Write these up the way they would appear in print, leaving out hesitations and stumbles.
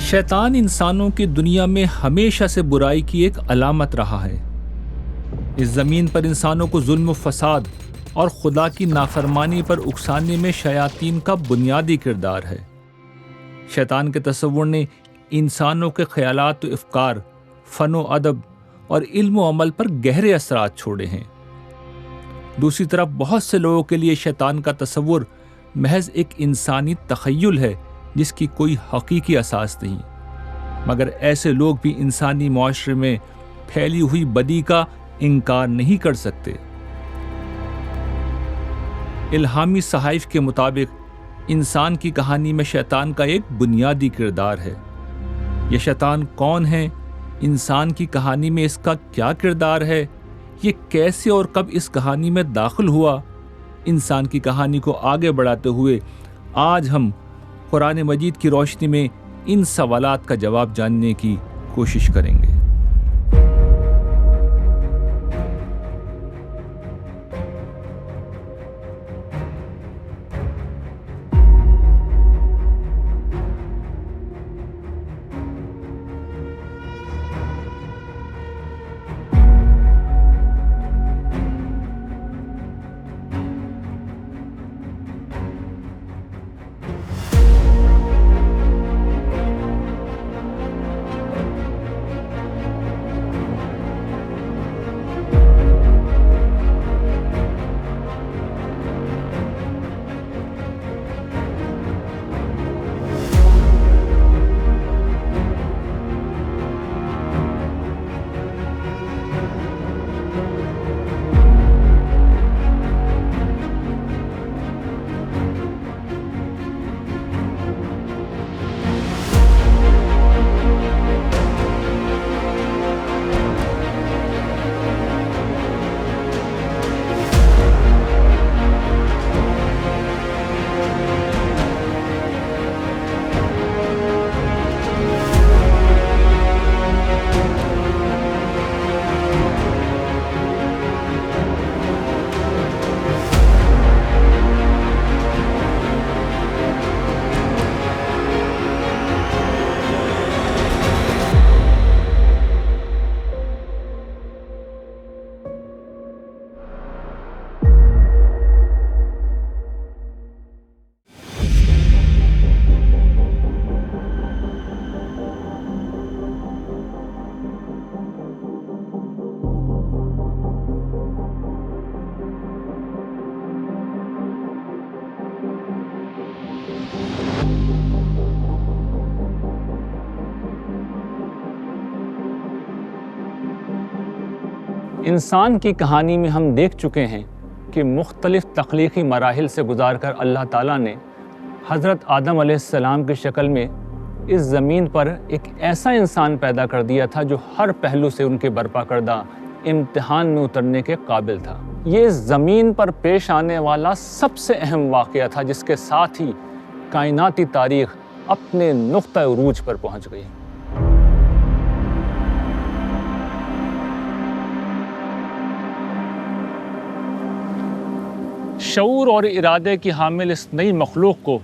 شیطان انسانوں کی دنیا میں ہمیشہ سے برائی کی ایک علامت رہا ہے۔ اس زمین پر انسانوں کو ظلم و فساد اور خدا کی نافرمانی پر اکسانے میں شیاطین کا بنیادی کردار ہے۔ شیطان کے تصور نے انسانوں کے خیالات و افکار، فن و ادب اور علم و عمل پر گہرے اثرات چھوڑے ہیں۔ دوسری طرف بہت سے لوگوں کے لیے شیطان کا تصور محض ایک انسانی تخیل ہے جس کی کوئی حقیقی اساس نہیں، مگر ایسے لوگ بھی انسانی معاشرے میں پھیلی ہوئی بدی کا انکار نہیں کر سکتے۔ الہامی صحائف کے مطابق انسان کی کہانی میں شیطان کا ایک بنیادی کردار ہے۔ یہ شیطان کون ہے؟ انسان کی کہانی میں اس کا کیا کردار ہے؟ یہ کیسے اور کب اس کہانی میں داخل ہوا؟ انسان کی کہانی کو آگے بڑھاتے ہوئے آج ہم قرآن مجید کی روشنی میں ان سوالات کا جواب جاننے کی کوشش کریں گے۔ انسان کی کہانی میں ہم دیکھ چکے ہیں کہ مختلف تخلیقی مراحل سے گزار کر اللہ تعالیٰ نے حضرت آدم علیہ السلام کی شکل میں اس زمین پر ایک ایسا انسان پیدا کر دیا تھا جو ہر پہلو سے ان کے برپا کردہ امتحان میں اترنے کے قابل تھا۔ یہ زمین پر پیش آنے والا سب سے اہم واقعہ تھا جس کے ساتھ ہی کائناتی تاریخ اپنے نقطہ عروج پر پہنچ گئی۔ شعور اور ارادے کی حامل اس نئی مخلوق کو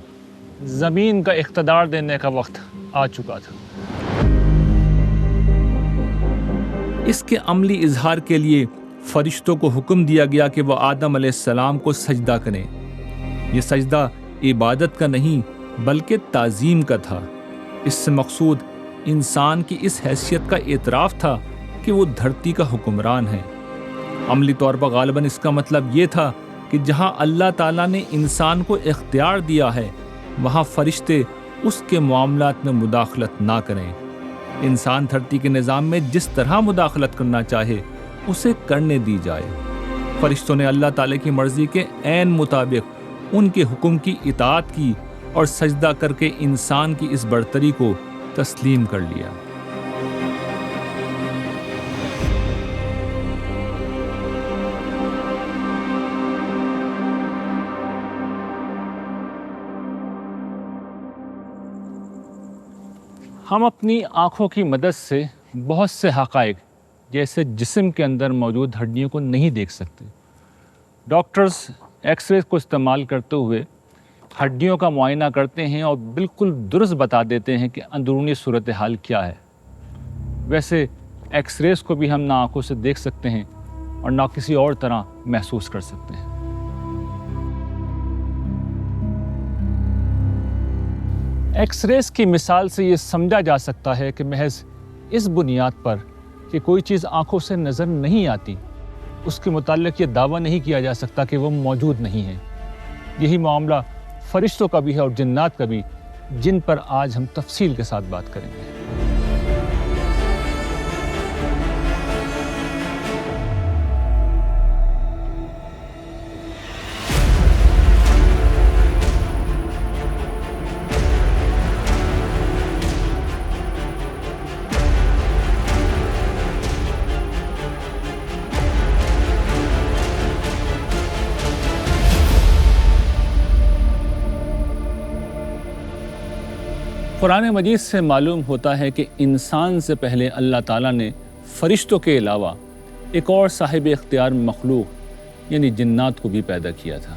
زمین کا اقتدار دینے کا وقت آ چکا تھا۔ اس کے عملی اظہار کے لیے فرشتوں کو حکم دیا گیا کہ وہ آدم علیہ السلام کو سجدہ کریں۔ یہ سجدہ عبادت کا نہیں بلکہ تعظیم کا تھا۔ اس سے مقصود انسان کی اس حیثیت کا اعتراف تھا کہ وہ دھرتی کا حکمران ہے۔ عملی طور پر غالباً اس کا مطلب یہ تھا کہ جہاں اللہ تعالیٰ نے انسان کو اختیار دیا ہے وہاں فرشتے اس کے معاملات میں مداخلت نہ کریں۔ انسان دھرتی کے نظام میں جس طرح مداخلت کرنا چاہے اسے کرنے دی جائے۔ فرشتوں نے اللہ تعالیٰ کی مرضی کے عین مطابق ان کے حکم کی اطاعت کی اور سجدہ کر کے انسان کی اس برتری کو تسلیم کر لیا۔ ہم اپنی آنکھوں کی مدد سے بہت سے حقائق جیسے جسم کے اندر موجود ہڈیوں کو نہیں دیکھ سکتے۔ ڈاکٹرز ایکس رے کو استعمال کرتے ہوئے ہڈیوں کا معائنہ کرتے ہیں اور بالکل درست بتا دیتے ہیں کہ اندرونی صورتحال کیا ہے۔ ویسے ایکس ریز کو بھی ہم نہ آنکھوں سے دیکھ سکتے ہیں اور نہ کسی اور طرح محسوس کر سکتے ہیں۔ ایکس ریز کی مثال سے یہ سمجھا جا سکتا ہے کہ محض اس بنیاد پر کہ کوئی چیز آنکھوں سے نظر نہیں آتی، اس کے متعلق یہ دعویٰ نہیں کیا جا سکتا کہ وہ موجود نہیں ہے۔ یہی معاملہ فرشتوں کا بھی ہے اور جنات کا بھی، جن پر آج ہم تفصیل کے ساتھ بات کریں گے۔ قرآن مجید سے معلوم ہوتا ہے کہ انسان سے پہلے اللہ تعالیٰ نے فرشتوں کے علاوہ ایک اور صاحب اختیار مخلوق یعنی جنات کو بھی پیدا کیا تھا۔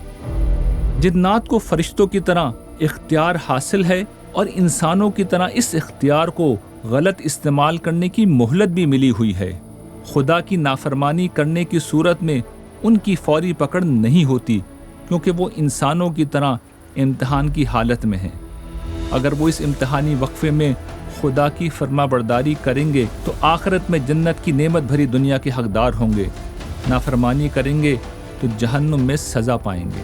جنات کو فرشتوں کی طرح اختیار حاصل ہے اور انسانوں کی طرح اس اختیار کو غلط استعمال کرنے کی مہلت بھی ملی ہوئی ہے۔ خدا کی نافرمانی کرنے کی صورت میں ان کی فوری پکڑ نہیں ہوتی، کیونکہ وہ انسانوں کی طرح امتحان کی حالت میں ہیں۔ اگر وہ اس امتحانی وقفے میں خدا کی فرما برداری کریں گے تو آخرت میں جنت کی نعمت بھری دنیا کے حقدار ہوں گے، نافرمانی کریں گے تو جہنم میں سزا پائیں گے۔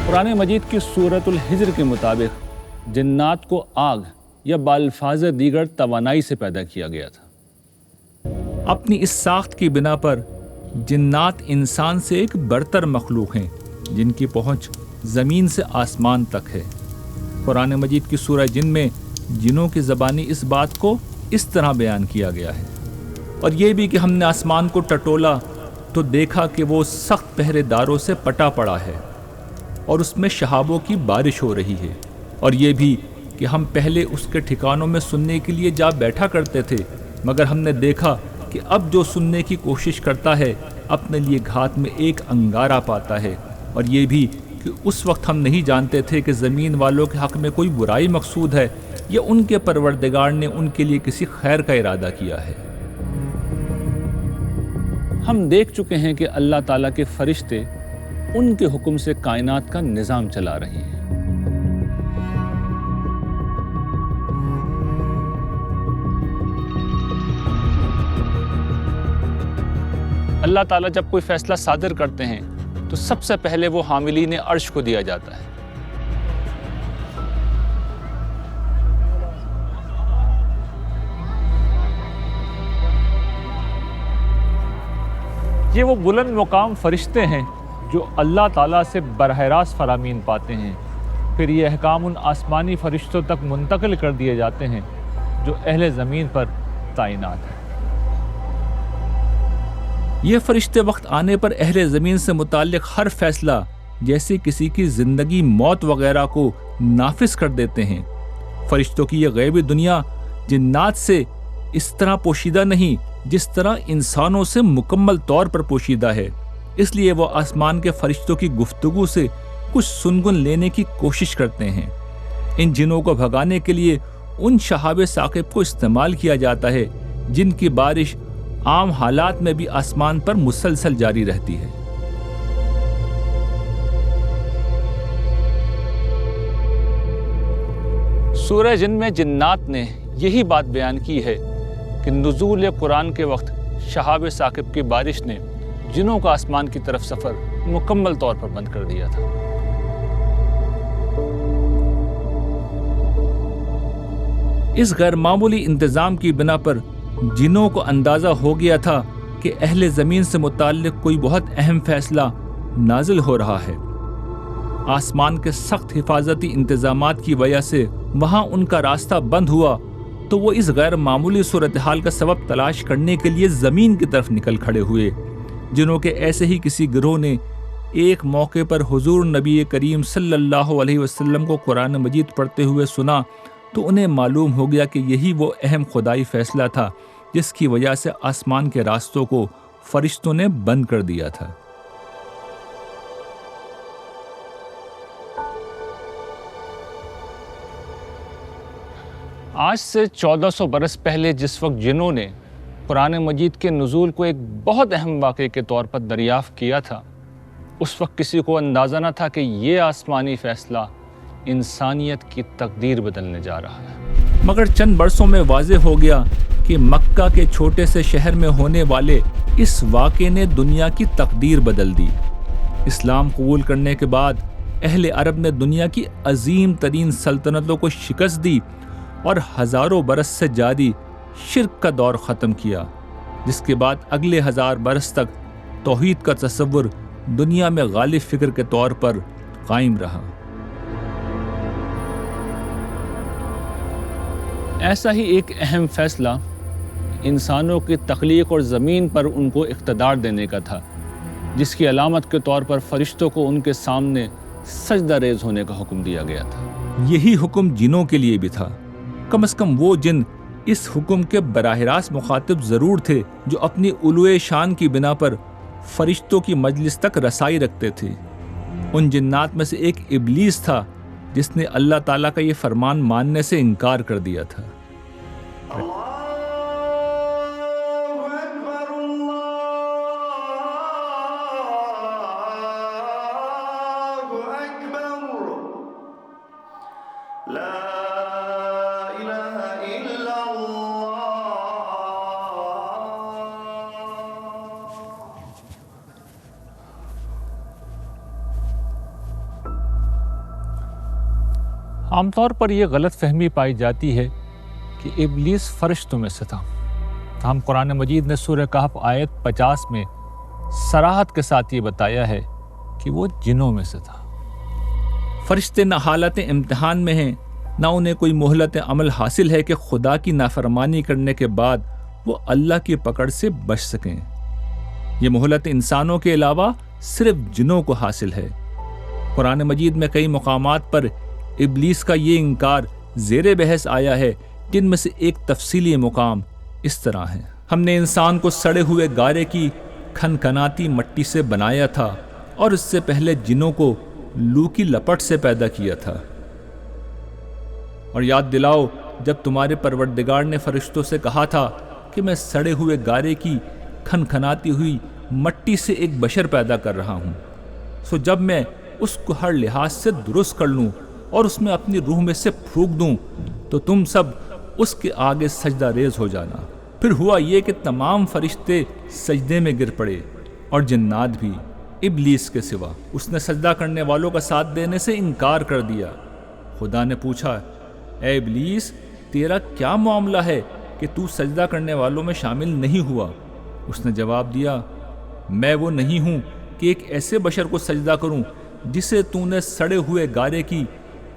قرآن مجید کی سورۃ الحجر کے مطابق جنات کو آگ یا بالفاظ دیگر توانائی سے پیدا کیا گیا تھا۔ اپنی اس ساخت کی بنا پر جنات انسان سے ایک برتر مخلوق ہیں، جن کی پہنچ زمین سے آسمان تک ہے۔ قرآن مجید کی سورہ جن میں جنوں کی زبانی اس بات کو اس طرح بیان کیا گیا ہے، اور یہ بھی کہ ہم نے آسمان کو ٹٹولا تو دیکھا کہ وہ سخت پہرے داروں سے پٹا پڑا ہے اور اس میں شہابوں کی بارش ہو رہی ہے، اور یہ بھی کہ ہم پہلے اس کے ٹھکانوں میں سننے کے لیے جا بیٹھا کرتے تھے، مگر ہم نے دیکھا کہ اب جو سننے کی کوشش کرتا ہے اپنے لیے گھات میں ایک انگارہ پاتا ہے، اور یہ بھی کہ اس وقت ہم نہیں جانتے تھے کہ زمین والوں کے حق میں کوئی برائی مقصود ہے یا ان کے پروردگار نے ان کے لیے کسی خیر کا ارادہ کیا ہے۔ ہم دیکھ چکے ہیں کہ اللہ تعالیٰ کے فرشتے ان کے حکم سے کائنات کا نظام چلا رہے ہیں۔ اللہ تعالیٰ جب کوئی فیصلہ صادر کرتے ہیں تو سب سے پہلے وہ حاملین عرش کو دیا جاتا ہے۔ یہ وہ بلند مقام فرشتے ہیں جو اللہ تعالیٰ سے براہ راست فرامین پاتے ہیں، پھر یہ احکام ان آسمانی فرشتوں تک منتقل کر دیے جاتے ہیں جو اہل زمین پر تعینات ہیں۔ یہ فرشتے وقت آنے پر اہل زمین سے متعلق ہر فیصلہ، جیسے کسی کی زندگی موت وغیرہ کو نافذ کر دیتے ہیں۔ فرشتوں کی یہ غیبی دنیا جنات سے اس طرح پوشیدہ نہیں جس طرح انسانوں سے مکمل طور پر پوشیدہ ہے، اس لیے وہ آسمان کے فرشتوں کی گفتگو سے کچھ سنگن لینے کی کوشش کرتے ہیں۔ ان جنوں کو بھگانے کے لیے ان شہاب ثاقب کو استعمال کیا جاتا ہے جن کی بارش عام حالات میں بھی آسمان پر مسلسل جاری رہتی ہے۔ سورہ جن میں جنات نے یہی بات بیان کی ہے کہ نزول قرآن کے وقت شہاب ثاقب کی بارش نے جنوں کا آسمان کی طرف سفر مکمل طور پر بند کر دیا تھا۔ اس غیر معمولی انتظام کی بنا پر جنوں کو اندازہ ہو گیا تھا کہ اہل زمین سے متعلق کوئی بہت اہم فیصلہ نازل ہو رہا ہے۔ آسمان کے سخت حفاظتی انتظامات کی وجہ سے وہاں ان کا راستہ بند ہوا تو وہ اس غیر معمولی صورتحال کا سبب تلاش کرنے کے لیے زمین کی طرف نکل کھڑے ہوئے۔ جنوں کے ایسے ہی کسی گروہ نے ایک موقع پر حضور نبی کریم صلی اللہ علیہ وسلم کو قرآن مجید پڑھتے ہوئے سنا تو انہیں معلوم ہو گیا کہ یہی وہ اہم خدائی فیصلہ تھا جس کی وجہ سے آسمان کے راستوں کو فرشتوں نے بند کر دیا تھا۔ آج سے 1400 برس پہلے جس وقت جنوں نے قرآن مجید کے نزول کو ایک بہت اہم واقعے کے طور پر دریافت کیا تھا، اس وقت کسی کو اندازہ نہ تھا کہ یہ آسمانی فیصلہ انسانیت کی تقدیر بدلنے جا رہا ہے۔ مگر چند برسوں میں واضح ہو گیا کہ مکہ کے چھوٹے سے شہر میں ہونے والے اس واقعے نے دنیا کی تقدیر بدل دی۔ اسلام قبول کرنے کے بعد اہل عرب نے دنیا کی عظیم ترین سلطنتوں کو شکست دی اور ہزاروں برس سے جاری شرک کا دور ختم کیا، جس کے بعد اگلے 1000 برس تک توحید کا تصور دنیا میں غالب فکر کے طور پر قائم رہا۔ ایسا ہی ایک اہم فیصلہ انسانوں کی تخلیق اور زمین پر ان کو اقتدار دینے کا تھا، جس کی علامت کے طور پر فرشتوں کو ان کے سامنے سجدہ ریز ہونے کا حکم دیا گیا تھا۔ یہی حکم جنوں کے لیے بھی تھا، کم از کم وہ جن اس حکم کے براہ راست مخاطب ضرور تھے جو اپنی علوِ شان کی بنا پر فرشتوں کی مجلس تک رسائی رکھتے تھے۔ ان جنات میں سے ایک ابلیس تھا جس نے اللہ تعالیٰ کا یہ فرمان ماننے سے انکار کر دیا تھا۔ عام طور پر یہ غلط فہمی پائی جاتی ہے کہ ابلیس فرشتوں میں سے تھا۔ ہم قرآن مجید نے سورہ کہف آیت 50 میں صراحت کے ساتھ یہ بتایا ہے کہ وہ جنوں میں سے تھا۔ فرشتے نہ حالت امتحان میں ہیں، نہ انہیں کوئی مہلت عمل حاصل ہے کہ خدا کی نافرمانی کرنے کے بعد وہ اللہ کی پکڑ سے بچ سکیں۔ یہ مہلت انسانوں کے علاوہ صرف جنوں کو حاصل ہے۔ قرآن مجید میں کئی مقامات پر ابلیس کا یہ انکار زیر بحث آیا ہے، جن میں سے ایک تفصیلی مقام اس طرح ہے: ہم نے انسان کو سڑے ہوئے گارے کی کھنکھناتی مٹی سے بنایا تھا اور اس سے پہلے جنوں کو لو کی لپٹ سے پیدا کیا تھا۔ اور یاد دلاؤ جب تمہارے پروردگار نے فرشتوں سے کہا تھا کہ میں سڑے ہوئے گارے کی کھنکھناتی ہوئی مٹی سے ایک بشر پیدا کر رہا ہوں، سو جب میں اس کو ہر لحاظ سے درست کر لوں اور اس میں اپنی روح میں سے پھونک دوں تو تم سب اس کے آگے سجدہ ریز ہو جانا۔ پھر ہوا یہ کہ تمام فرشتے سجدے میں گر پڑے اور جنات بھی، ابلیس کے سوا۔ اس نے سجدہ کرنے والوں کا ساتھ دینے سے انکار کر دیا۔ خدا نے پوچھا، اے ابلیس، تیرا کیا معاملہ ہے کہ تو سجدہ کرنے والوں میں شامل نہیں ہوا؟ اس نے جواب دیا، میں وہ نہیں ہوں کہ ایک ایسے بشر کو سجدہ کروں جسے تو نے سڑے ہوئے گارے کی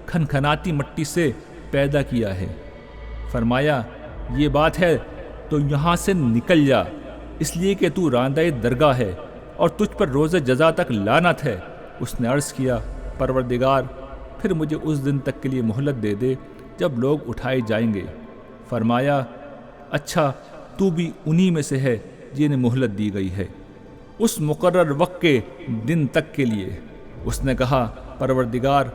کھنکھناتی مٹی سے پیدا کیا ہے۔ فرمایا، یہ بات ہے تو یہاں سے نکل جا، اس لیے کہ تو راندہ درگاہ ہے اور تجھ پر روز جزا تک لعنت ہے۔ اس نے عرض کیا، پروردگار، پھر مجھے اس دن تک کے لیے مہلت دے دے جب لوگ اٹھائے جائیں گے۔ فرمایا، اچھا، تو بھی انہی میں سے ہے جنہیں مہلت دی گئی ہے، اس مقرر وقت کے دن تک کے لیے۔ اس نے کہا، پروردگار،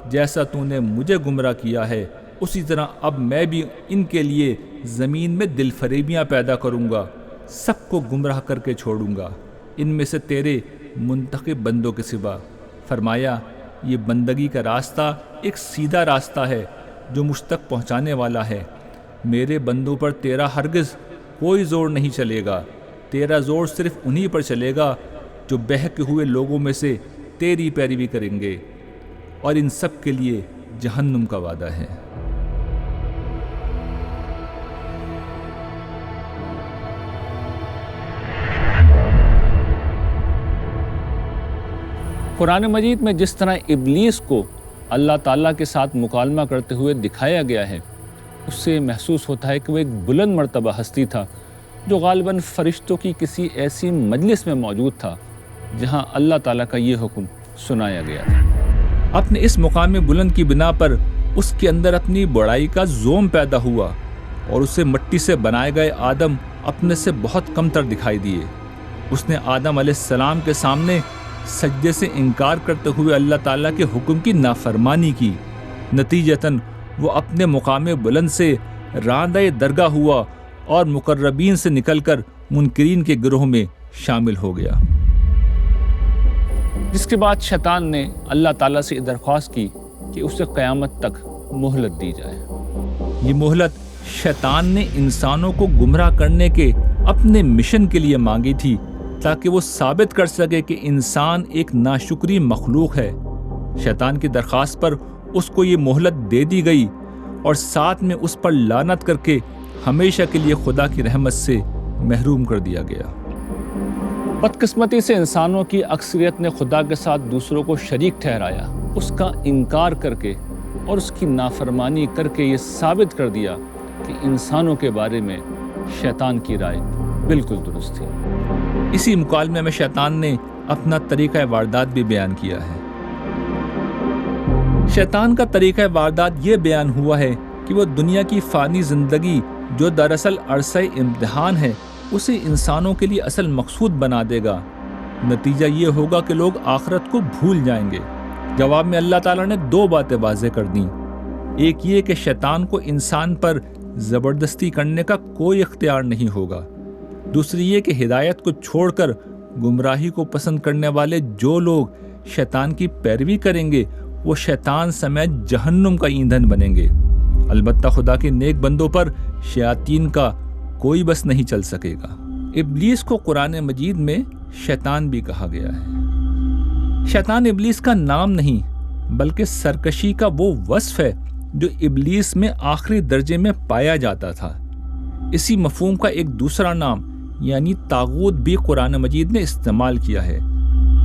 جیسا تو نے مجھے گمراہ کیا ہے اسی طرح اب میں بھی ان کے لیے زمین میں دل فریبیاں پیدا کروں گا، سب کو گمراہ کر کے چھوڑوں گا، ان میں سے تیرے منتخب بندوں کے سوا۔ فرمایا، یہ بندگی کا راستہ ایک سیدھا راستہ ہے جو مجھ تک پہنچانے والا ہے۔ میرے بندوں پر تیرا ہرگز کوئی زور نہیں چلے گا، تیرا زور صرف انہی پر چلے گا جو بہکے ہوئے لوگوں میں سے تیری پیروی کریں گے، اور ان سب کے لیے جہنم کا وعدہ ہے۔ قرآن مجید میں جس طرح ابلیس کو اللہ تعالیٰ کے ساتھ مکالمہ کرتے ہوئے دکھایا گیا ہے، اس سے محسوس ہوتا ہے کہ وہ ایک بلند مرتبہ ہستی تھا جو غالباً فرشتوں کی کسی ایسی مجلس میں موجود تھا جہاں اللہ تعالیٰ کا یہ حکم سنایا گیا تھا۔ اپنے اس مقام بلند کی بنا پر اس کے اندر اپنی بڑائی کا زوم پیدا ہوا اور اسے مٹی سے بنائے گئے آدم اپنے سے بہت کم تر دکھائی دیے۔ اس نے آدم علیہ السلام کے سامنے سجدے سے انکار کرتے ہوئے اللہ تعالیٰ کے حکم کی نافرمانی کی، نتیجتاً وہ اپنے مقام بلند سے راندہ درگاہ ہوا اور مقربین سے نکل کر منکرین کے گروہ میں شامل ہو گیا۔ جس کے بعد شیطان نے اللہ تعالیٰ سے درخواست کی کہ اسے قیامت تک مہلت دی جائے۔ یہ مہلت شیطان نے انسانوں کو گمراہ کرنے کے اپنے مشن کے لیے مانگی تھی، تاکہ وہ ثابت کر سکے کہ انسان ایک ناشکری مخلوق ہے۔ شیطان کی درخواست پر اس کو یہ مہلت دے دی گئی اور ساتھ میں اس پر لعنت کر کے ہمیشہ کے لیے خدا کی رحمت سے محروم کر دیا گیا۔ بدقسمتی سے انسانوں کی اکثریت نے خدا کے ساتھ دوسروں کو شریک ٹھہرایا، اس کا انکار کر کے اور اس کی نافرمانی کر کے یہ ثابت کر دیا کہ انسانوں کے بارے میں شیطان کی رائے بالکل درست تھی۔ اسی مکالمے میں شیطان نے اپنا طریقہ واردات بھی بیان کیا ہے۔ شیطان کا طریقہ واردات یہ بیان ہوا ہے کہ وہ دنیا کی فانی زندگی جو دراصل عرصہ امتحان ہے اسے انسانوں کے لیے اصل مقصود بنا دے گا۔ نتیجہ یہ ہوگا کہ لوگ آخرت کو بھول جائیں گے۔ جواب میں اللہ تعالیٰ نے 2 باتیں واضح کر دیں۔ ایک یہ کہ شیطان کو انسان پر زبردستی کرنے کا کوئی اختیار نہیں ہوگا۔ دوسری یہ کہ ہدایت کو چھوڑ کر گمراہی کو پسند کرنے والے جو لوگ شیطان کی پیروی کریں گے وہ شیطان سمیت جہنم کا ایندھن بنیں گے۔ البتہ خدا کے نیک بندوں پر شیاطین کا کوئی بس نہیں چل سکے گا۔ ابلیس کو قرآن مجید میں شیطان بھی کہا گیا ہے۔ شیطان ابلیس کا نام نہیں بلکہ سرکشی کا وہ وصف ہے جو ابلیس میں آخری درجے میں پایا جاتا تھا۔ اسی مفہوم کا ایک دوسرا نام یعنی طاغوت بھی قرآن مجید نے استعمال کیا ہے۔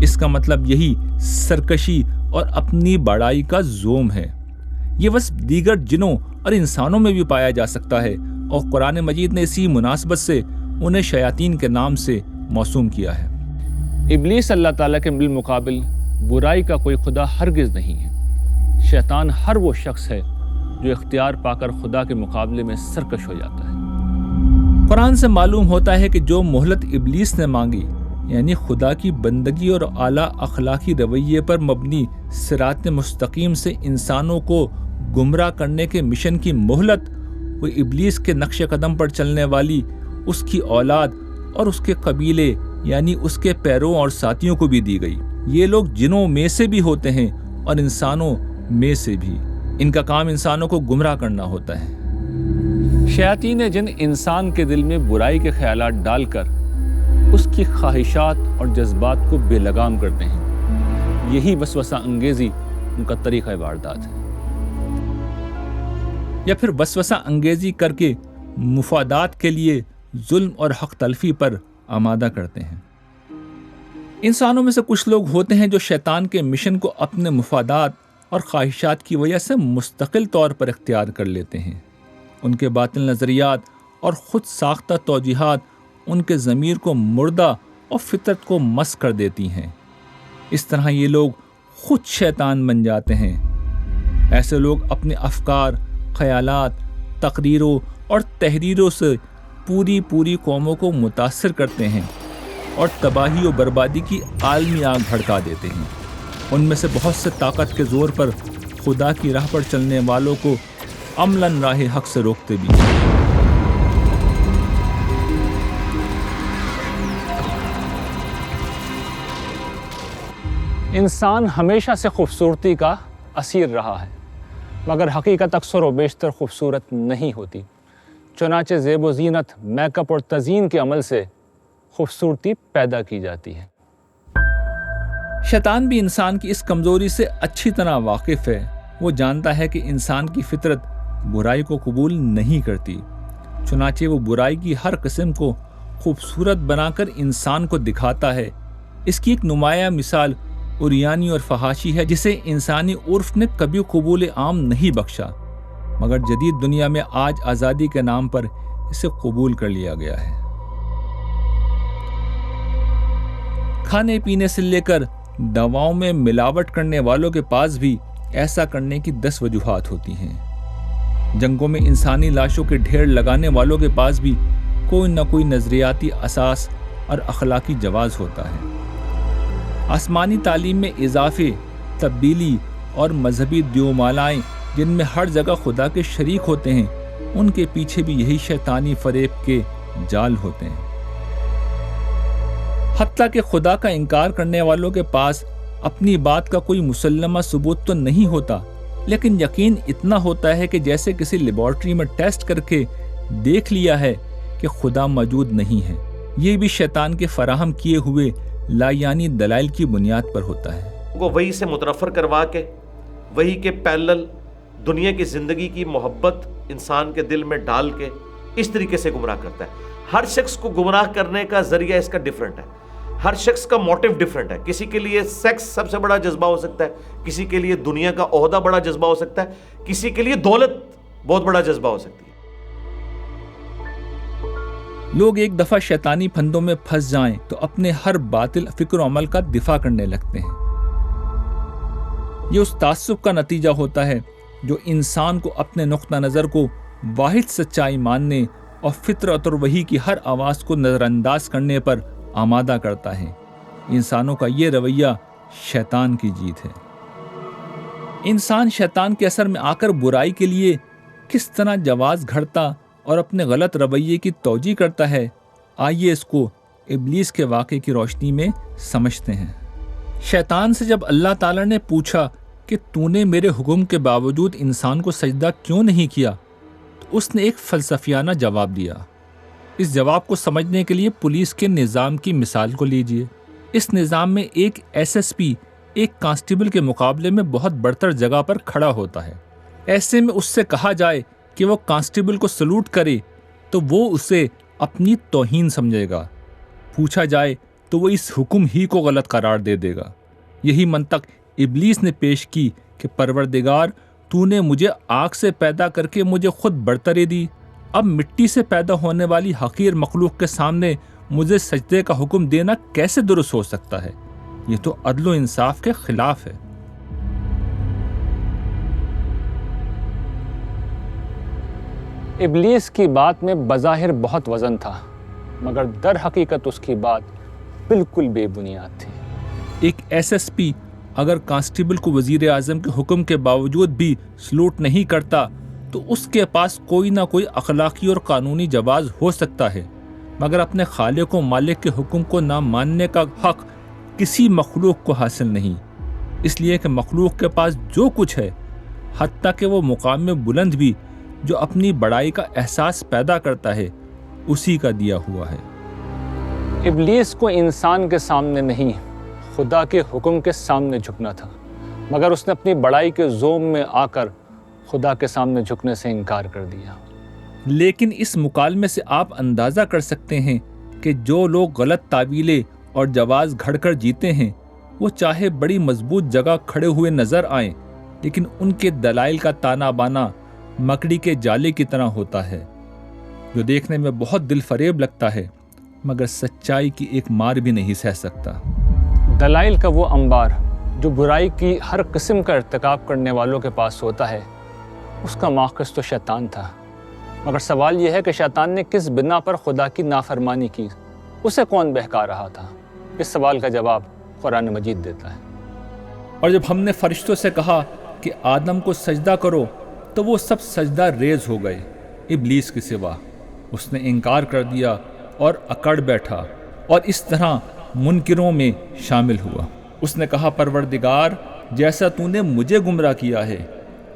اس کا مطلب یہی سرکشی اور اپنی بڑائی کا زوم ہے۔ یہ وصف دیگر جنوں اور انسانوں میں بھی پایا جا سکتا ہے اور قرآن مجید نے اسی مناسبت سے انہیں شیاطین کے نام سے موسوم کیا ہے۔ ابلیس اللہ تعالیٰ کے بالمقابل برائی کا کوئی خدا ہرگز نہیں ہے۔ شیطان ہر وہ شخص ہے جو اختیار پا کر خدا کے مقابلے میں سرکش ہو جاتا ہے۔ قرآن سے معلوم ہوتا ہے کہ جو مہلت ابلیس نے مانگی یعنی خدا کی بندگی اور اعلیٰ اخلاقی رویے پر مبنی صراط مستقیم سے انسانوں کو گمراہ کرنے کے مشن کی مہلت، وہ ابلیس کے نقش قدم پر چلنے والی اس کی اولاد اور اس کے قبیلے یعنی اس کے پیروں اور ساتھیوں کو بھی دی گئی۔ یہ لوگ جنوں میں سے بھی ہوتے ہیں اور انسانوں میں سے بھی۔ ان کا کام انسانوں کو گمراہ کرنا ہوتا ہے۔ شیاطین جن انسان کے دل میں برائی کے خیالات ڈال کر اس کی خواہشات اور جذبات کو بے لگام کرتے ہیں، یہی وسوسہ انگیزی ان کا طریقہ واردات ہے۔ یا پھر وسوسہ انگیزی کر کے مفادات کے لیے ظلم اور حق تلفی پر آمادہ کرتے ہیں۔ انسانوں میں سے کچھ لوگ ہوتے ہیں جو شیطان کے مشن کو اپنے مفادات اور خواہشات کی وجہ سے مستقل طور پر اختیار کر لیتے ہیں۔ ان کے باطل نظریات اور خود ساختہ توجیہات ان کے ضمیر کو مردہ اور فطرت کو مس کر دیتی ہیں۔ اس طرح یہ لوگ خود شیطان بن جاتے ہیں۔ ایسے لوگ اپنے افکار، خیالات، تقریروں اور تحریروں سے پوری قوموں کو متاثر کرتے ہیں اور تباہی و بربادی کی عالمی آگ بھڑکا دیتے ہیں۔ ان میں سے بہت سے طاقت کے زور پر خدا کی راہ پر چلنے والوں کو عملاً راہ حق سے روکتے بھی ہیں۔ انسان ہمیشہ سے خوبصورتی کا اسیر رہا ہے، مگر حقیقت اکثر و بیشتر خوبصورت نہیں ہوتی۔ چنانچہ زیب و زینت، میک اپ اور تزئین کے عمل سے خوبصورتی پیدا کی جاتی ہے۔ شیطان بھی انسان کی اس کمزوری سے اچھی طرح واقف ہے۔ وہ جانتا ہے کہ انسان کی فطرت برائی کو قبول نہیں کرتی، چنانچہ وہ برائی کی ہر قسم کو خوبصورت بنا کر انسان کو دکھاتا ہے۔ اس کی ایک نمایاں مثال عریانی اور فحاشی ہے، جسے انسانی عرف نے کبھی قبول عام نہیں بخشا، مگر جدید دنیا میں آج آزادی کے نام پر اسے قبول کر لیا گیا ہے۔ کھانے پینے سے لے کر دواؤں میں ملاوٹ کرنے والوں کے پاس بھی ایسا کرنے کی 10 وجوہات ہوتی ہیں۔ جنگوں میں انسانی لاشوں کے ڈھیر لگانے والوں کے پاس بھی کوئی نہ کوئی نظریاتی اساس اور اخلاقی جواز ہوتا ہے۔ آسمانی تعلیم میں اضافے، تبدیلی اور مذہبی دیومالائیں جن میں ہر جگہ خدا کے شریک ہوتے ہیں، ان کے پیچھے بھی یہی شیطانی فریب کے جال ہوتے ہیں۔ حتیٰ کہ خدا کا انکار کرنے والوں کے پاس اپنی بات کا کوئی مسلمہ ثبوت تو نہیں ہوتا، لیکن یقین اتنا ہوتا ہے کہ جیسے کسی لیبارٹری میں ٹیسٹ کر کے دیکھ لیا ہے کہ خدا موجود نہیں ہے۔ یہ بھی شیطان کے فراہم کیے ہوئے لایانی دلائل کی بنیاد پر ہوتا ہے۔ وہ وہی سے متنفر کروا کے وہی کے پیرلل دنیا کی زندگی کی محبت انسان کے دل میں ڈال کے اس طریقے سے گمراہ کرتا ہے۔ ہر شخص کو گمراہ کرنے کا ذریعہ اس کا ڈیفرنٹ ہے، ہر شخص کا موٹیو ڈیفرنٹ ہے۔ کسی کے لیے سیکس سب سے بڑا جذبہ ہو سکتا ہے، کسی کے لیے دنیا کا عہدہ بڑا جذبہ ہو سکتا ہے، کسی کے لیے دولت بہت بڑا جذبہ ہو سکتی ہے۔ لوگ ایک دفعہ شیطانی پھندوں میں پھنس جائیں تو اپنے ہر باطل فکر و عمل کا دفاع کرنے لگتے ہیں۔ یہ اس تعصب کا نتیجہ ہوتا ہے جو انسان کو اپنے نقطہ نظر کو واحد سچائی ماننے اور فطرت اور وحی کی ہر آواز کو نظر انداز کرنے پر آمادہ کرتا ہے۔ انسانوں کا یہ رویہ شیطان کی جیت ہے۔ انسان شیطان کے اثر میں آ کر برائی کے لیے کس طرح جواز گھڑتا اور اپنے غلط رویے کی توجیہ کرتا ہے، آئیے اس کو ابلیس کے واقعے کی روشنی میں سمجھتے ہیں۔ شیطان سے جب اللہ تعالیٰ نے پوچھا کہ تو نے میرے حکم کے باوجود انسان کو سجدہ کیوں نہیں کیا، تو اس نے ایک فلسفیانہ جواب دیا۔ اس جواب کو سمجھنے کے لیے پولیس کے نظام کی مثال کو لیجئے۔ اس نظام میں ایک ایس ایس پی ایک کانسٹیبل کے مقابلے میں بہت برتر جگہ پر کھڑا ہوتا ہے۔ ایسے میں اس سے کہا جائے کہ وہ کانسٹیبل کو سلوٹ کرے تو وہ اسے اپنی توہین سمجھے گا، پوچھا جائے تو وہ اس حکم ہی کو غلط قرار دے دے گا۔ یہی منطق ابلیس نے پیش کی کہ پروردگار تو نے مجھے آگ سے پیدا کر کے مجھے خود برتری دی، اب مٹی سے پیدا ہونے والی حقیر مخلوق کے سامنے مجھے سجدے کا حکم دینا کیسے درست ہو سکتا ہے؟ یہ تو عدل و انصاف کے خلاف ہے۔ ابلیس کی بات میں بظاہر بہت وزن تھا، مگر در حقیقت اس کی بات بالکل بے بنیاد تھی۔ ایک ایس ایس پی اگر کانسٹیبل کو وزیر اعظم کے حکم کے باوجود بھی سلوٹ نہیں کرتا تو اس کے پاس کوئی نہ کوئی اخلاقی اور قانونی جواز ہو سکتا ہے، مگر اپنے خالق و مالک کے حکم کو نہ ماننے کا حق کسی مخلوق کو حاصل نہیں، اس لیے کہ مخلوق کے پاس جو کچھ ہے، حتیٰ کہ وہ مقام میں بلند بھی جو اپنی بڑائی کا احساس پیدا کرتا ہے، اسی کا دیا ہوا ہے۔ ابلیس کو انسان کے سامنے نہیں، خدا کے حکم کے سامنے جھکنا تھا، مگر اس نے اپنی بڑائی کے زوم میں آ کر خدا کے سامنے جھکنے سے انکار کر دیا۔ لیکن اس مکالمے سے آپ اندازہ کر سکتے ہیں کہ جو لوگ غلط تعویلیں اور جواز گھڑ کر جیتے ہیں، وہ چاہے بڑی مضبوط جگہ کھڑے ہوئے نظر آئیں، لیکن ان کے دلائل کا تانا بانا مکڑی کے جالے کی طرح ہوتا ہے، جو دیکھنے میں بہت دل فریب لگتا ہے، مگر سچائی کی ایک مار بھی نہیں سہ سکتا۔ دلائل کا وہ انبار جو برائی کی ہر قسم کا ارتکاب کرنے والوں کے پاس ہوتا ہے، اس کا ماخذ تو شیطان تھا، مگر سوال یہ ہے کہ شیطان نے کس بنا پر خدا کی نافرمانی کی، اسے کون بہکا رہا تھا؟ اس سوال کا جواب قرآن مجید دیتا ہے۔ اور جب ہم نے فرشتوں سے کہا کہ آدم کو سجدہ کرو تو وہ سب سجدہ ریز ہو گئے ابلیس کے سوا، اس نے انکار کر دیا اور اکڑ بیٹھا اور اس طرح منکروں میں شامل ہوا۔ اس نے کہا پروردگار جیسا تو نے مجھے گمراہ کیا ہے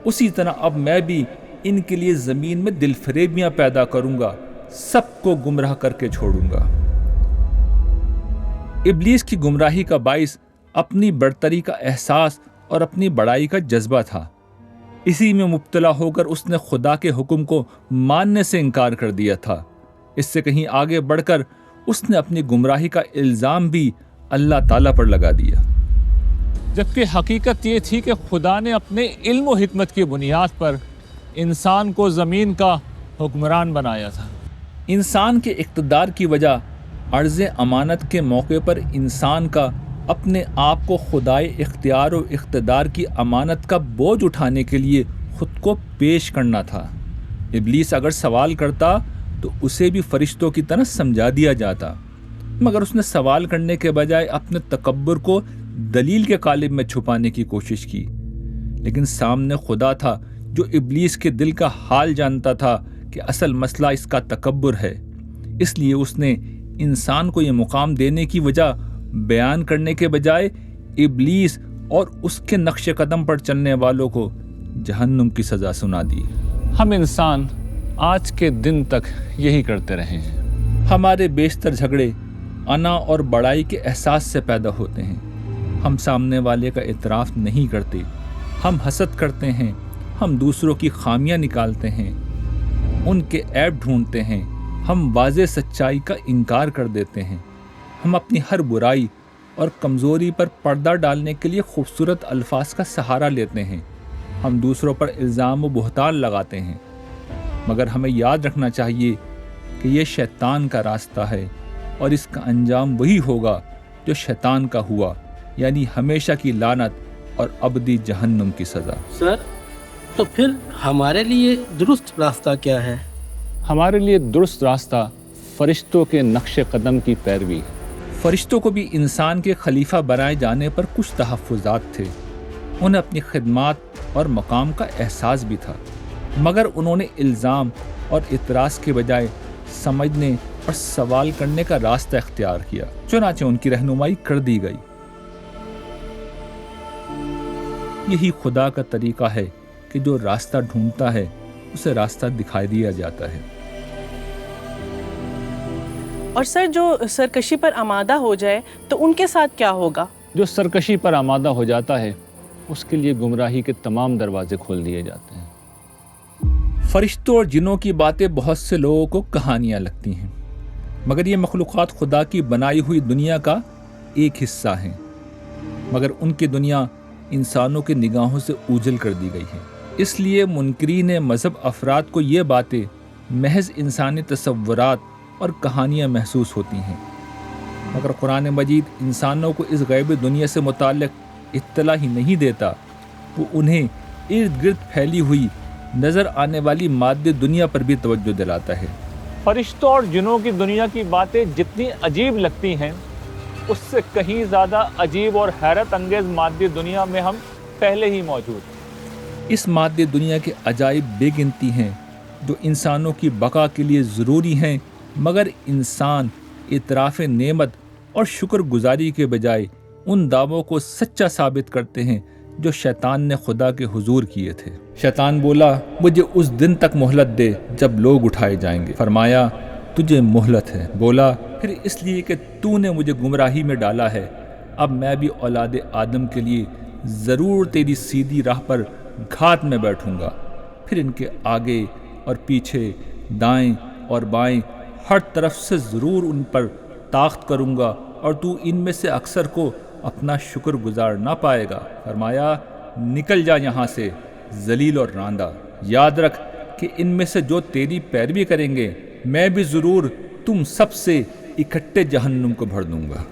اسی طرح اب میں بھی ان کے لیے زمین میں دل فریبیاں پیدا کروں گا، سب کو گمراہ کر کے چھوڑوں گا۔ ابلیس کی گمراہی کا باعث اپنی برتری کا احساس اور اپنی بڑائی کا جذبہ تھا۔ اسی میں مبتلا ہو کر اس نے خدا کے حکم کو ماننے سے انکار کر دیا تھا۔ اس سے کہیں آگے بڑھ کر اس نے اپنی گمراہی کا الزام بھی اللہ تعالیٰ پر لگا دیا، جبکہ حقیقت یہ تھی کہ خدا نے اپنے علم و حکمت کی بنیاد پر انسان کو زمین کا حکمران بنایا تھا۔ انسان کے اقتدار کی وجہ عرض امانت کے موقع پر انسان کا اپنے آپ کو خدائے اختیار و اقتدار کی امانت کا بوجھ اٹھانے کے لیے خود کو پیش کرنا تھا۔ ابلیس اگر سوال کرتا تو اسے بھی فرشتوں کی طرح سمجھا دیا جاتا، مگر اس نے سوال کرنے کے بجائے اپنے تکبر کو دلیل کے قالب میں چھپانے کی کوشش کی۔ لیکن سامنے خدا تھا جو ابلیس کے دل کا حال جانتا تھا کہ اصل مسئلہ اس کا تکبر ہے، اس لیے اس نے انسان کو یہ مقام دینے کی وجہ بیان کرنے کے بجائے ابلیس اور اس کے نقش قدم پر چلنے والوں کو جہنم کی سزا سنا دی۔ ہم انسان آج کے دن تک یہی کرتے رہے ہیں۔ ہمارے بیشتر جھگڑے انا اور بڑائی کے احساس سے پیدا ہوتے ہیں۔ ہم سامنے والے کا اعتراف نہیں کرتے، ہم حسد کرتے ہیں، ہم دوسروں کی خامیاں نکالتے ہیں، ان کے عیب ڈھونڈتے ہیں، ہم واضح سچائی کا انکار کر دیتے ہیں، ہم اپنی ہر برائی اور کمزوری پر پردہ ڈالنے کے لیے خوبصورت الفاظ کا سہارا لیتے ہیں، ہم دوسروں پر الزام و بہتان لگاتے ہیں، مگر ہمیں یاد رکھنا چاہیے کہ یہ شیطان کا راستہ ہے اور اس کا انجام وہی ہوگا جو شیطان کا ہوا، یعنی ہمیشہ کی لعنت اور ابدی جہنم کی سزا۔ سر، تو پھر ہمارے لیے درست راستہ کیا ہے؟ ہمارے لیے درست راستہ فرشتوں کے نقش قدم کی پیروی ہے۔ فرشتوں کو بھی انسان کے خلیفہ بنائے جانے پر کچھ تحفظات تھے، انہیں اپنی خدمات اور مقام کا احساس بھی تھا، مگر انہوں نے الزام اور اعتراض کے بجائے سمجھنے اور سوال کرنے کا راستہ اختیار کیا، چنانچہ ان کی رہنمائی کر دی گئی۔ یہی خدا کا طریقہ ہے کہ جو راستہ ڈھونڈتا ہے اسے راستہ دکھائی دیا جاتا ہے۔ اور سر، جو سرکشی پر آمادہ ہو جائے تو ان کے ساتھ کیا ہوگا؟ جو سرکشی پر آمادہ ہو جاتا ہے اس کے لیے گمراہی کے تمام دروازے کھول دیے جاتے ہیں۔ فرشتوں اور جنوں کی باتیں بہت سے لوگوں کو کہانیاں لگتی ہیں، مگر یہ مخلوقات خدا کی بنائی ہوئی دنیا کا ایک حصہ ہیں، مگر ان کی دنیا انسانوں کی نگاہوں سے اوجھل کر دی گئی ہے۔ اس لیے منکرین مذہب افراد کو یہ باتیں محض انسانی تصورات اور کہانیاں محسوس ہوتی ہیں، مگر قرآن مجید انسانوں کو اس غیب دنیا سے متعلق اطلاع ہی نہیں دیتا، وہ انہیں ارد گرد پھیلی ہوئی نظر آنے والی مادی دنیا پر بھی توجہ دلاتا ہے۔ فرشتوں اور جنوں کی دنیا کی باتیں جتنی عجیب لگتی ہیں، اس سے کہیں زیادہ عجیب اور حیرت انگیز مادی دنیا میں ہم پہلے ہی موجود ہیں۔ اس مادی دنیا کے عجائب بے گنتی ہیں جو انسانوں کی بقا کے لیے ضروری ہیں، مگر انسان اعتراف نعمت اور شکر گزاری کے بجائے ان دعووں کو سچا ثابت کرتے ہیں جو شیطان نے خدا کے حضور کیے تھے۔ شیطان بولا، مجھے اس دن تک مہلت دے جب لوگ اٹھائے جائیں گے۔ فرمایا، تجھے مہلت ہے۔ بولا، پھر اس لیے کہ تو نے مجھے گمراہی میں ڈالا ہے، اب میں بھی اولاد آدم کے لیے ضرور تیری سیدھی راہ پر گھات میں بیٹھوں گا، پھر ان کے آگے اور پیچھے، دائیں اور بائیں، ہر طرف سے ضرور ان پر طاقت کروں گا، اور تو ان میں سے اکثر کو اپنا شکر گزار نہ پائے گا۔ فرمایا، نکل جا یہاں سے ذلیل اور راندہ، یاد رکھ کہ ان میں سے جو تیری پیروی کریں گے میں بھی ضرور تم سب سے اکٹھے جہنم کو بھر دوں گا۔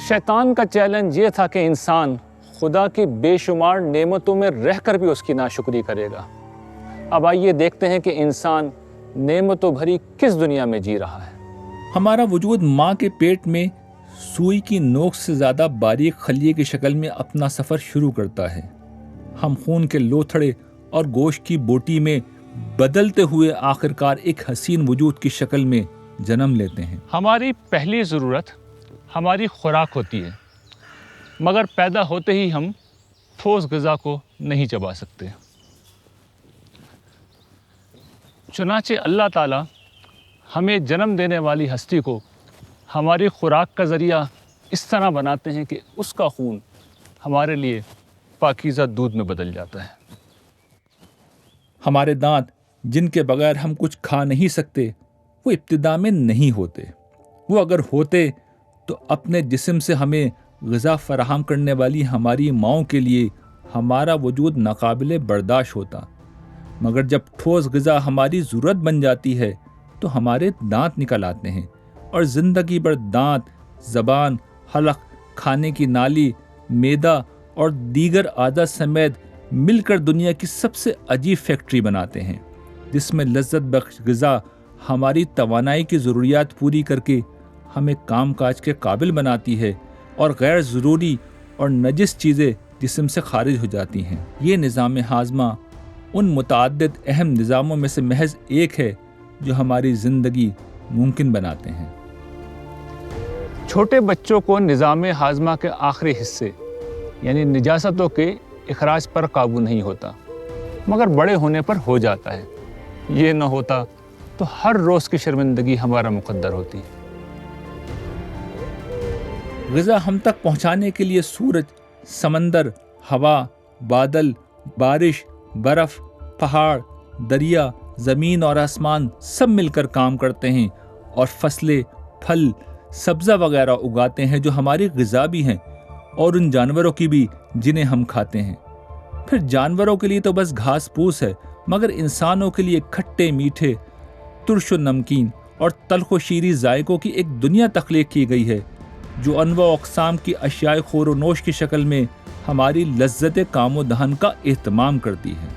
شیطان کا چیلنج یہ تھا کہ انسان خدا کی بے شمار نعمتوں میں رہ کر بھی اس کی ناشکری کرے گا۔ اب آئیے دیکھتے ہیں کہ انسان نعمتوں بھری کس دنیا میں جی رہا ہے۔ ہمارا وجود ماں کے پیٹ میں سوئی کی نوک سے زیادہ باریک خلیے کی شکل میں اپنا سفر شروع کرتا ہے۔ ہم خون کے لوتھڑے اور گوشت کی بوٹی میں بدلتے ہوئے آخرکار ایک حسین وجود کی شکل میں جنم لیتے ہیں۔ ہماری پہلی ضرورت ہماری خوراک ہوتی ہے، مگر پیدا ہوتے ہی ہم ٹھوس غذا کو نہیں چبا سکتے۔ چنانچہ اللہ تعالیٰ ہمیں جنم دینے والی ہستی کو ہماری خوراک کا ذریعہ اس طرح بناتے ہیں کہ اس کا خون ہمارے لیے پاکیزہ دودھ میں بدل جاتا ہے۔ ہمارے دانت جن کے بغیر ہم کچھ کھا نہیں سکتے، وہ ابتدا میں نہیں ہوتے۔ وہ اگر ہوتے تو اپنے جسم سے ہمیں غذا فراہم کرنے والی ہماری ماؤں کے لیے ہمارا وجود ناقابل برداشت ہوتا، مگر جب ٹھوس غذا ہماری ضرورت بن جاتی ہے تو ہمارے دانت نکل آتے ہیں، اور زندگی بھر دانت، زبان، حلق، کھانے کی نالی، معدہ اور دیگر اعضاء سمیت مل کر دنیا کی سب سے عجیب فیکٹری بناتے ہیں، جس میں لذت بخش غذا ہماری توانائی کی ضروریات پوری کر کے ہمیں کام کاج کے قابل بناتی ہے، اور غیر ضروری اور نجس چیزیں جسم سے خارج ہو جاتی ہیں۔ یہ نظام ہاضمہ ان متعدد اہم نظاموں میں سے محض ایک ہے جو ہماری زندگی ممکن بناتے ہیں۔ چھوٹے بچوں کو نظام ہاضمہ کے آخری حصے یعنی نجاستوں کے اخراج پر قابو نہیں ہوتا، مگر بڑے ہونے پر ہو جاتا ہے۔ یہ نہ ہوتا تو ہر روز کی شرمندگی ہمارا مقدر ہوتی۔ غذا ہم تک پہنچانے کے لیے سورج، سمندر، ہوا، بادل، بارش، برف، پہاڑ، دریا، زمین اور آسمان سب مل کر کام کرتے ہیں اور فصلیں، پھل، سبزہ وغیرہ اگاتے ہیں جو ہماری غذا بھی ہیں اور ان جانوروں کی بھی جنہیں ہم کھاتے ہیں۔ پھر جانوروں کے لیے تو بس گھاس پھوس ہے، مگر انسانوں کے لیے کھٹے میٹھے، ترش و نمکین اور تلخ و شیریں ذائقوں کی ایک دنیا تخلیق کی گئی ہے جو انواع و اقسام کی اشیاء خور و نوش کی شکل میں ہماری لذت کام و دہن کا اہتمام کرتی ہے۔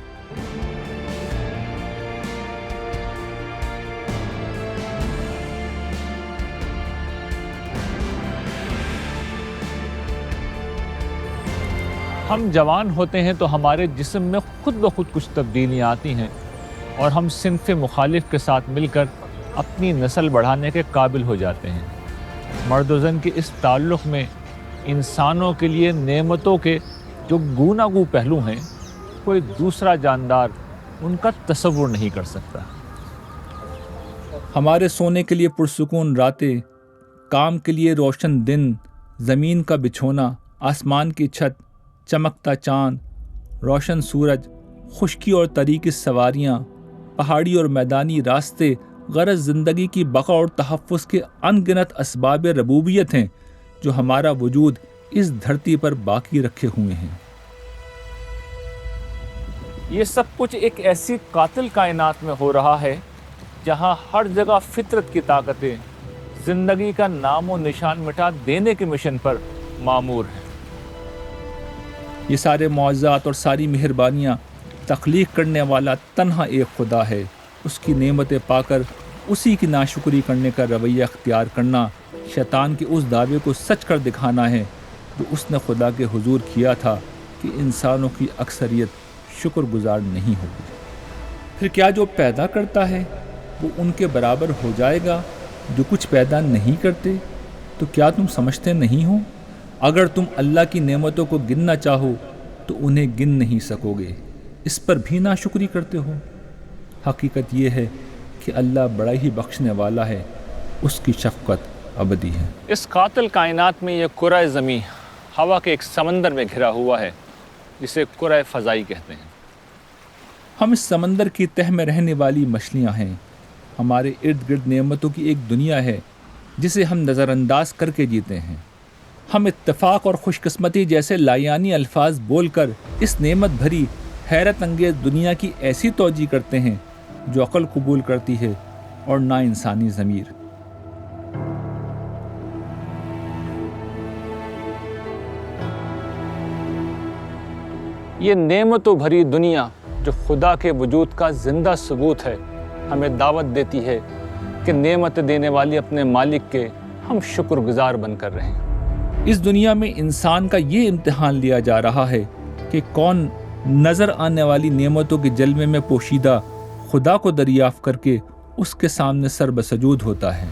ہم جوان ہوتے ہیں تو ہمارے جسم میں خود بخود کچھ تبدیلیاں آتی ہیں اور ہم صنف مخالف کے ساتھ مل کر اپنی نسل بڑھانے کے قابل ہو جاتے ہیں۔ مرد و زن کے اس تعلق میں انسانوں کے لیے نعمتوں کے جو گوناگو پہلو ہیں، کوئی دوسرا جاندار ان کا تصور نہیں کر سکتا۔ ہمارے سونے کے لیے پرسکون راتیں، کام کے لیے روشن دن، زمین کا بچھونا، آسمان کی چھت، چمکتا چاند، روشن سورج، خشکی اور طری کی سواریاں، پہاڑی اور میدانی راستے، غرض زندگی کی بقا اور تحفظ کے ان گنت اسباب ربوبیت ہیں جو ہمارا وجود اس دھرتی پر باقی رکھے ہوئے ہیں۔ یہ سب کچھ ایک ایسی قاتل کائنات میں ہو رہا ہے جہاں ہر جگہ فطرت کی طاقتیں زندگی کا نام و نشان مٹا دینے کے مشن پر مامور ہیں۔ یہ سارے معجزات اور ساری مہربانیاں تخلیق کرنے والا تنہا ایک خدا ہے۔ اس کی نعمتیں پا کر اسی کی ناشکری کرنے کا رویہ اختیار کرنا شیطان کے اس دعوے کو سچ کر دکھانا ہے جو اس نے خدا کے حضور کیا تھا کہ انسانوں کی اکثریت شکر گزار نہیں ہوگی۔ پھر کیا جو پیدا کرتا ہے وہ ان کے برابر ہو جائے گا جو کچھ پیدا نہیں کرتے؟ تو کیا تم سمجھتے نہیں ہو؟ اگر تم اللہ کی نعمتوں کو گننا چاہو تو انہیں گن نہیں سکو گے، اس پر بھی ناشکری کرتے ہو۔ حقیقت یہ ہے کہ اللہ بڑا ہی بخشنے والا ہے، اس کی شفقت ابدی ہے۔ اس قاتل کائنات میں یہ کرۂ زمین ہوا کے ایک سمندر میں گھرا ہوا ہے جسے کرۂ فضائی کہتے ہیں۔ ہم اس سمندر کی تہ میں رہنے والی مچھلیاں ہیں۔ ہمارے ارد گرد نعمتوں کی ایک دنیا ہے جسے ہم نظر انداز کر کے جیتے ہیں۔ ہم اتفاق اور خوش قسمتی جیسے لایانی الفاظ بول کر اس نعمت بھری حیرت انگیز دنیا کی ایسی توجیہ کرتے ہیں جو عقل قبول کرتی ہے اور نہ انسانی ضمیر۔ یہ نعمتوں بھری دنیا جو خدا کے وجود کا زندہ ثبوت ہے، ہمیں دعوت دیتی ہے کہ نعمت دینے والی اپنے مالک کے ہم شکر گزار بن کر رہیں۔ اس دنیا میں انسان کا یہ امتحان لیا جا رہا ہے کہ کون نظر آنے والی نعمتوں کے جلوے میں پوشیدہ خدا کو دریافت کر کے اس کے سامنے سر بسجود ہوتا ہے۔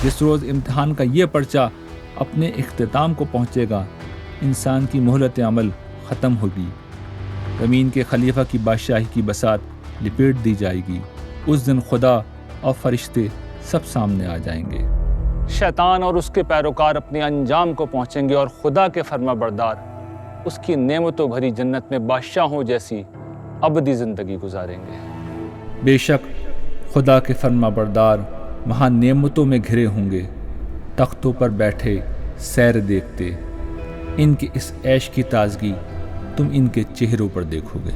جس روز امتحان کا یہ پرچہ اپنے اختتام کو پہنچے گا، انسان کی مہلت عمل ختم ہوگی، زمین کے خلیفہ کی بادشاہی کی بساط لپیٹ دی جائے گی۔ اس دن خدا اور فرشتے سب سامنے آ جائیں گے۔ شیطان اور اس کے پیروکار اپنے انجام کو پہنچیں گے اور خدا کے فرما بردار اس کی نعمتوں بھری جنت میں بادشاہوں جیسی ابدی زندگی گزاریں گے۔ بے شک خدا کے فرما بردار وہاں نعمتوں میں گھرے ہوں گے، تختوں پر بیٹھے سیر دیکھتے۔ ان کی اس عیش کی تازگی تم ان کے چہروں پر دیکھو گے۔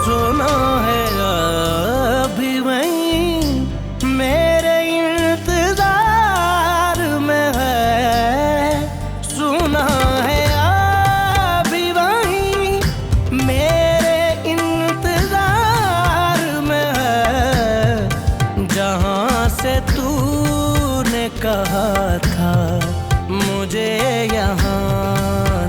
سنا ہے ابھی وہیں میرے انتظار میں ہے، سنا ہے ابھی وہیں میرے انتظار میں ہے، جہاں سے تو نے کہا تھا مجھے یہاں